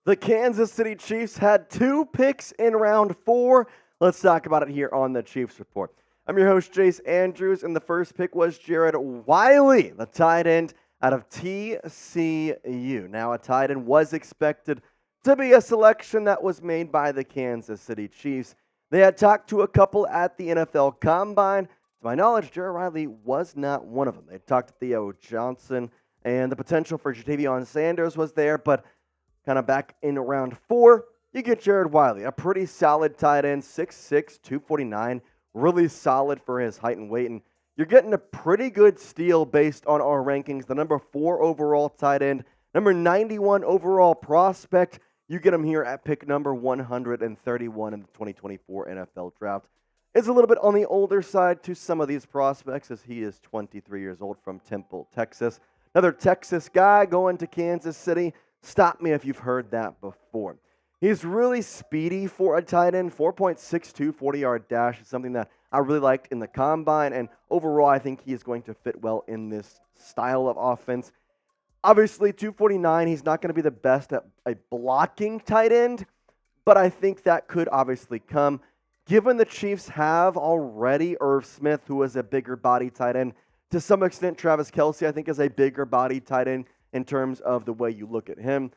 The Kansas City Chiefs had 2 picks in round 4. Let's talk about it here on the Chiefs Report. I'm your host, Jace Andrews, and the first pick was Jared Wiley, the tight end out of TCU. Now, a tight end was expected to be a selection that was made by the Kansas City Chiefs. They had talked to a couple at the NFL Combine. To my knowledge, Jared Wiley was not one of them. They talked to Theo Johnson, and the potential for Jaden Sanders was there, but kind of back in round 4, you get Jared Wiley, a pretty solid tight end, 6'6", 249, really solid for his height and weight, and you're getting a pretty good steal based on our rankings. The number 4 overall tight end, number 91 overall prospect. You get him here at pick number 131 in the 2024 NFL Draft. It's a little bit on the older side to some of these prospects, as he is 23 years old from Temple, Texas. Another Texas guy going to Kansas City. Stop me if you've heard that before. He's really speedy for a tight end. 4.62 40-yard dash is something that I really liked in the combine, and overall I think he is going to fit well in this style of offense. Obviously, 249, he's not going to be the best at a blocking tight end, but I think that could obviously come. Given the Chiefs have already Irv Smith, who is a bigger body tight end, to some extent Travis Kelce, I think, is a bigger body tight end in terms of the way you look at him.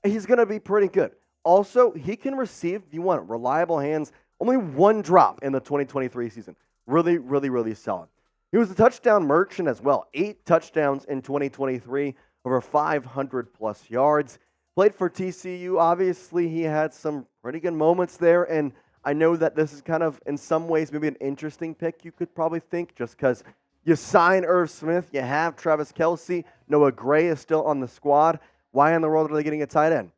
He's going to be pretty good. Also, he can receive, if you want, reliable hands. Only 1 drop in the 2023 season. Really, really, really solid. He was a touchdown merchant as well. 8 touchdowns in 2023, over 500-plus yards. Played for TCU. Obviously, he had some pretty good moments there, and I know that this is kind of, in some ways, maybe an interesting pick, you could probably think, just because you sign Irv Smith, you have Travis Kelce, Noah Gray is still on the squad. Why in the world are they getting a tight end?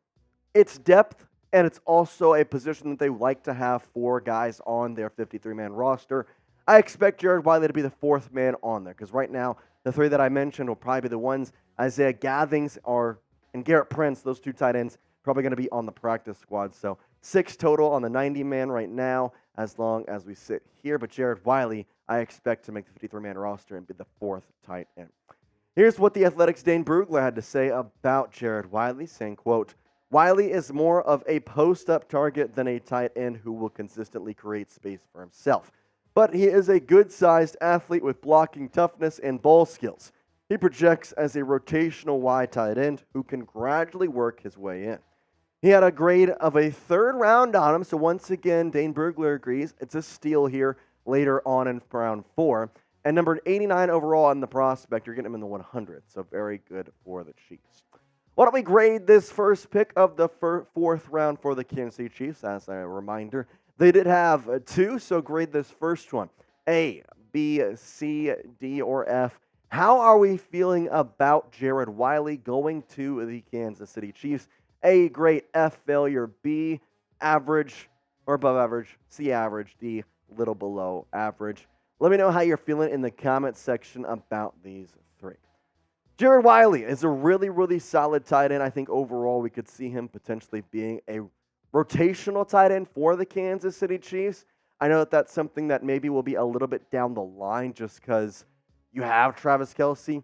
It's depth, and it's also a position that they like to have 4 guys on their 53-man roster. I expect Jared Wiley to be the 4th man on there, because right now, the 3 that I mentioned will probably be the ones. Isaiah Gathings and Garrett Prince, those 2 tight ends, probably going to be on the practice squad. So 6 total on the 90-man right now, as long as we sit here. But Jared Wiley, I expect to make the 53-man roster and be the 4th tight end. Here's what the Athletics' Dane Brugler had to say about Jared Wiley, saying, quote, Wiley is more of a post-up target than a tight end who will consistently create space for himself. But he is a good-sized athlete with blocking toughness and ball skills. He projects as a rotational wide tight end who can gradually work his way in. He had a grade of a 3rd round on him, so once again, Dane Brugler agrees. It's a steal here later on in round 4. And number 89 overall on the prospect, you're getting him in the 100, so very good for the Chiefs. Why don't we grade this first pick of the 4th round for the Kansas City Chiefs? As a reminder, they did have 2, so grade this first one. A, B, C, D, or F. How are we feeling about Jared Wiley going to the Kansas City Chiefs? A, great. F, failure. B, average or above average. C, average. D, little below average. Let me know how you're feeling in the comment section about these 3. Jared Wiley is a really, really solid tight end. I think overall we could see him potentially being a rotational tight end for the Kansas City Chiefs. I know that that's something that maybe will be a little bit down the line just because you have Travis Kelce.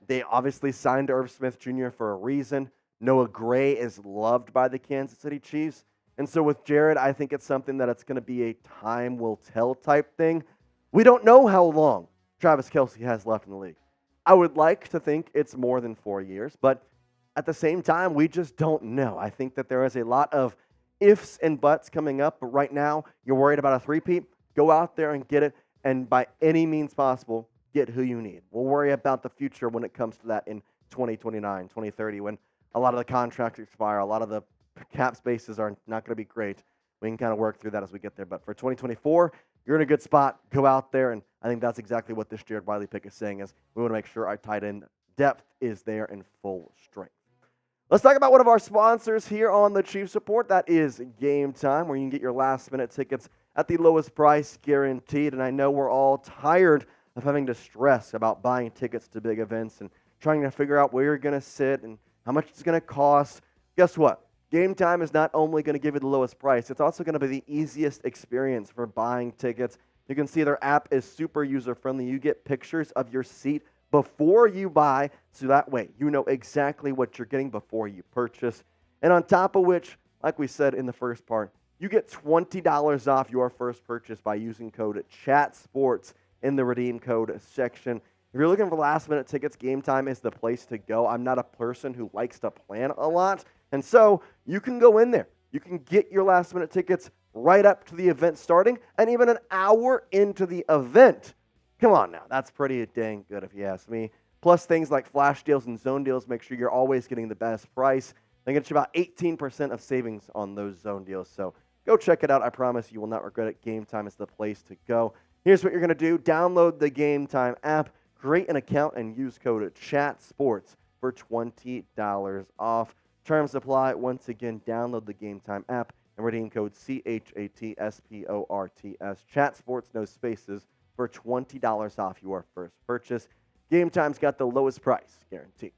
They obviously signed Irv Smith Jr. for a reason. Noah Gray is loved by the Kansas City Chiefs. And so with Jared, I think it's something that it's going to be a time will tell type thing. We don't know how long Travis Kelce has left in the league. I would like to think it's more than 4 years, but at the same time, we just don't know. I think that there is a lot of ifs and buts coming up, but right now, you're worried about a three-peat. Go out there and get it, and by any means possible, get who you need. We'll worry about the future when it comes to that in 2029, 2030, when a lot of the contracts expire, a lot of the cap spaces are not going to be great. We can kind of work through that as we get there. But for 2024, you're in a good spot. Go out there, and I think that's exactly what this Jared Wiley pick is saying, is we want to make sure our tight end depth is there in full strength. Let's talk about one of our sponsors here on the Chiefs Report. That is Game Time, where you can get your last-minute tickets at the lowest price guaranteed. And I know we're all tired of having to stress about buying tickets to big events and trying to figure out where you're going to sit and how much it's going to cost. Guess what? Game Time is not only going to give you the lowest price, it's also going to be the easiest experience for buying tickets. You can see their app is super user-friendly. You get pictures of your seat before you buy, so that way you know exactly what you're getting before you purchase. And on top of which, like we said in the first part, you get $20 off your first purchase by using code CHATSPORTS in the redeem code section. If you're looking for last-minute tickets, Game Time is the place to go. I'm not a person who likes to plan a lot, and so you can go in there. You can get your last-minute tickets right up to the event starting and even an hour into the event. Come on now, that's pretty dang good if you ask me. Plus things like flash deals and zone deals, make sure you're always getting the best price. They get you about 18% of savings on those zone deals. So go check it out. I promise you will not regret it. Game Time is the place to go. Here's what you're going to do. Download the Game Time app, create an account, and use code CHATSPORTS for $20 off. Terms apply. Once again, download the Game Time app and redeem code CHATSPORTS. CHATSPORTS, no spaces, for $20 off your first purchase. Game Time's got the lowest price guarantee.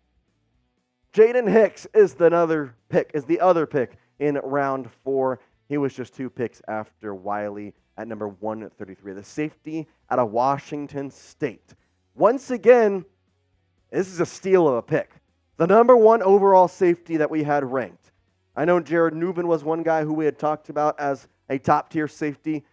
Jaden Hicks is the other pick in round 4. He was just 2 picks after Wiley at number 133. The safety out of Washington State. Once again, this is a steal of a pick. The number 1 overall safety that we had ranked. I know Jared Newman was one guy who we had talked about as a top-tier safety.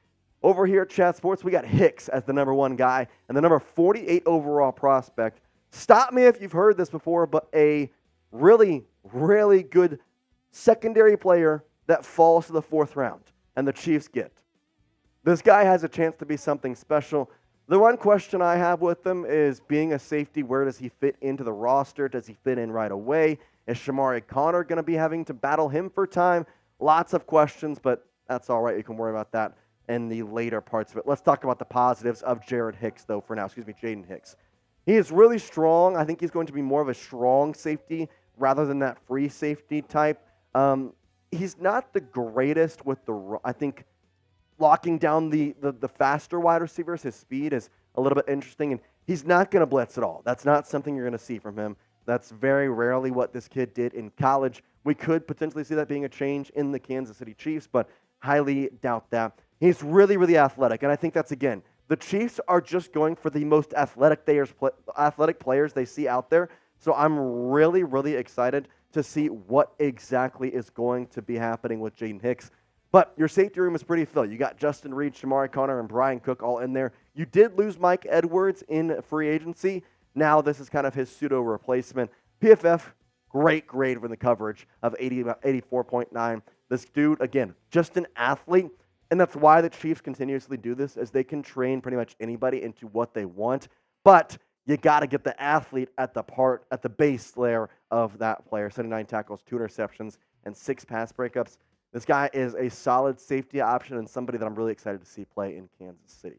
Over here at Chat Sports, we got Hicks as the number 1 guy and the number 48 overall prospect. Stop me if you've heard this before, but a really, really good secondary player that falls to the 4th round, and the Chiefs get. This guy has a chance to be something special. The one question I have with him is, being a safety, where does he fit into the roster? Does he fit in right away? Is Shamari Connor going to be having to battle him for time? Lots of questions, but that's all right. You can worry about that in the later parts of it. Let's talk about the positives of Jared Hicks, though, for now. Jaden Hicks. He is really strong. I think he's going to be more of a strong safety rather than that free safety type. He's not the greatest with I think locking down the faster wide receivers. His speed is a little bit interesting, and he's not going to blitz at all. That's not something you're going to see from him. That's very rarely what this kid did in college. We could potentially see that being a change in the Kansas City Chiefs, but highly doubt that. He's really, really athletic, and I think that's, again, the Chiefs are just going for the most athletic players they see out there, so I'm really, really excited to see what exactly is going to be happening with Jaden Hicks. But your safety room is pretty filled. You got Justin Reed, Shamari Connor, and Brian Cook all in there. You did lose Mike Edwards in free agency. Now this is kind of his pseudo replacement. PFF, great grade for the coverage of 84.9. This dude, again, just an athlete. And that's why the Chiefs continuously do this, as they can train pretty much anybody into what they want. But you got to get the athlete at the base layer of that player. 79 tackles, 2 interceptions, and 6 pass breakups. This guy is a solid safety option and somebody that I'm really excited to see play in Kansas City.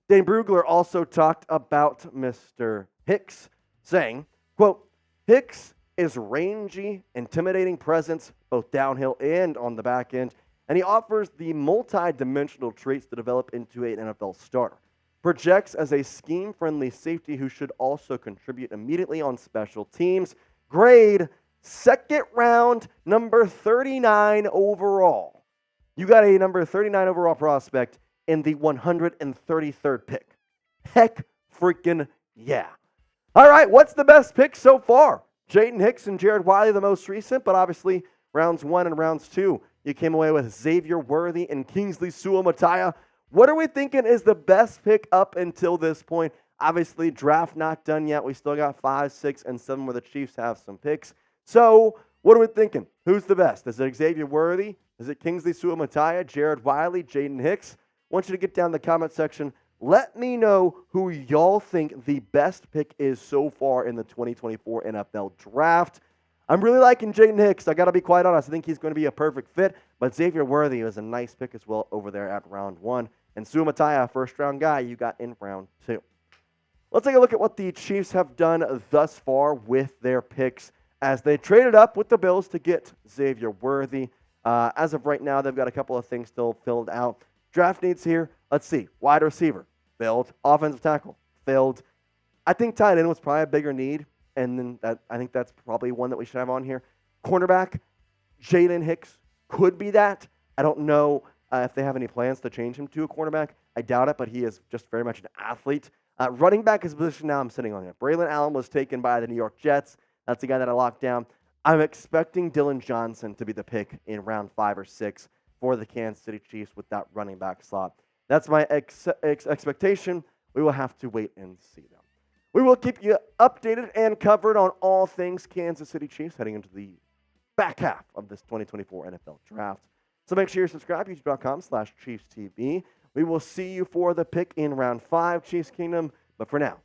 Dane Brugler also talked about Mr. Hicks, saying, quote, Hicks is rangy, intimidating presence, both downhill and on the back end, and he offers the multi-dimensional traits to develop into an NFL starter. Projects as a scheme-friendly safety who should also contribute immediately on special teams. Grade, 2nd round, number 39 overall. You got a number 39 overall prospect in the 133rd pick. Heck freaking yeah. All right, what's the best pick so far? Jaden Hicks and Jared Wiley, the most recent, but obviously rounds 1 and rounds 2. You came away with Xavier Worthy and Kingsley Suamataia. What are we thinking is the best pick up until this point? Obviously, draft not done yet. We still got 5, 6, and 7 where the Chiefs have some picks. So what are we thinking? Who's the best? Is it Xavier Worthy? Is it Kingsley Suamataia, Jared Wiley, Jaden Hicks? I want you to get down in the comment section. Let me know who y'all think the best pick is so far in the 2024 NFL Draft. I'm really liking Jaden Hicks. I got to be quite honest. I think he's going to be a perfect fit. But Xavier Worthy is a nice pick as well over there at round 1. And Suamataia, first-round guy you got in round 2. Let's take a look at what the Chiefs have done thus far with their picks as they traded up with the Bills to get Xavier Worthy. As of right now, they've got a couple of things still filled out. Draft needs here. Let's see. Wide receiver, filled. Offensive tackle, filled. I think tight end was probably a bigger need. And then I think that's probably one that we should have on here. Cornerback, Jaden Hicks could be that. I don't know if they have any plans to change him to a cornerback. I doubt it, but he is just very much an athlete. Running back is the position now I'm sitting on here. Braylon Allen was taken by the New York Jets. That's the guy that I locked down. I'm expecting Dylan Johnson to be the pick in round 5 or 6 for the Kansas City Chiefs with that running back slot. That's my expectation. We will have to wait and see, though. We will keep you updated and covered on all things Kansas City Chiefs heading into the back half of this 2024 NFL Draft. So make sure you're subscribed, youtube.com/ChiefsTV. We will see you for the pick in round 5, Chiefs Kingdom. But for now,